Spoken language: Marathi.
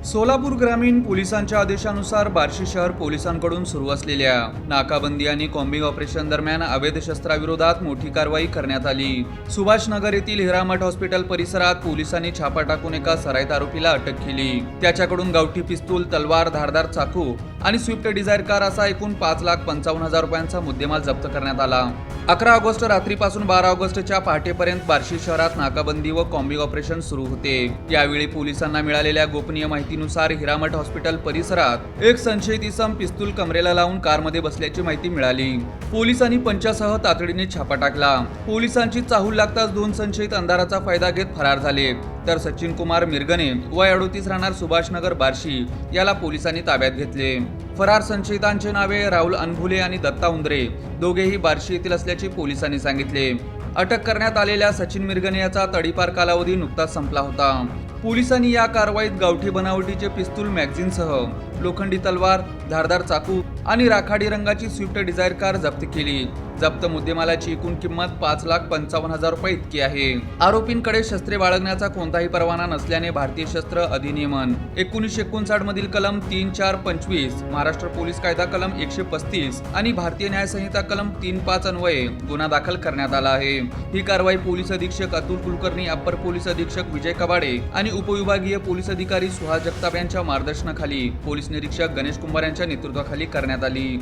सोलापूर ग्रामीण पोलिसांच्या आदेशानुसार बार्शी शहर पोलिसांकडून सुरू असलेल्या नाकाबंदी आणि कॉम्बिंग ऑपरेशन दरम्यान अवैध शस्त्राविरोधात मोठी कारवाई करण्यात आली। सुभाषनगर येथील हिरामठ हॉस्पिटल परिसरात पोलिसांनी छापा टाकून एका सराईत आरोपीला अटक केली। त्याच्याकडून गावठी पिस्तूल, तलवार, धारदार चाकू आणि स्विफ्ट डिझायर कार असा एकूण 5,55,000 रुपयांचा मुद्देमाल जप्त करण्यात आला। 11 ऑगस्ट रात्रीपासून 12 ऑगस्टच्या पहाटेपर्यंत बार्शी शहरात नाकाबंदी व कॉम्बिंग ऑपरेशन सुरू होते। यावेळी पोलिसांना मिळालेल्या गोपनीय माहितीनुसार हिरामठ हॉस्पिटल परिसरात एक संशयित इसम पिस्तूल कमरेला लावून कारमध्ये बसल्याची माहिती मिळाली। पोलिसांनी पंचासह तातडीने छापा टाकला। पोलिसांची चाहूल लागताच 2 संशयित अंधाराचा फायदा घेत फरार झाले, तर सचिन कुमार मिरगणे वय 38 राहणार सुभाषनगर बार्शी याला पोलिसांनी ताब्यात घेतले। फरार संशयितांचे नावे राहुल अनभुले आणि दत्ता उंद्रे, दोघेही बार्शी येथील असल्याचे पोलिसांनी सांगितले। अटक करण्यात आलेल्या सचिन मिरगणे याचा तडीपार कालावधी नुकताच संपला होता। पोलिसांनी या कारवाईत गावठी बनावटीचे पिस्तूल मॅगझिनसह लोखंडी तलवार, धारदार चाकू आणि राखाडी रंगाची स्विफ्ट डिझायर कार जप्त केली। जप्त मुद्देमालाची एकूण किंमत 5,55,000 रुपये इतकी आहे। आरोपींकडे शस्त्रे बाळगण्याचा कोणताही परवाना नसल्याने भारतीय शस्त्र अधिनियमन 1959 मधील कलम 3-4-25, महाराष्ट्र पोलीस कायदा कलम 135 आणि भारतीय न्याय संहिता कलम 3-5 अन्वये गुन्हा दाखल करण्यात आला आहे। ही कारवाई पोलीस अधीक्षक अतुल कुलकर्णी, अप्पर पोलीस अधीक्षक विजय कबाडे आणि उपविभागीय पोलीस अधिकारी सुहास जगताप यांच्या मार्गदर्शनाखाली पोलीस निरीक्षक गणेश कुंभार यांच्या नेतृत्वाखाली करण्यात आली।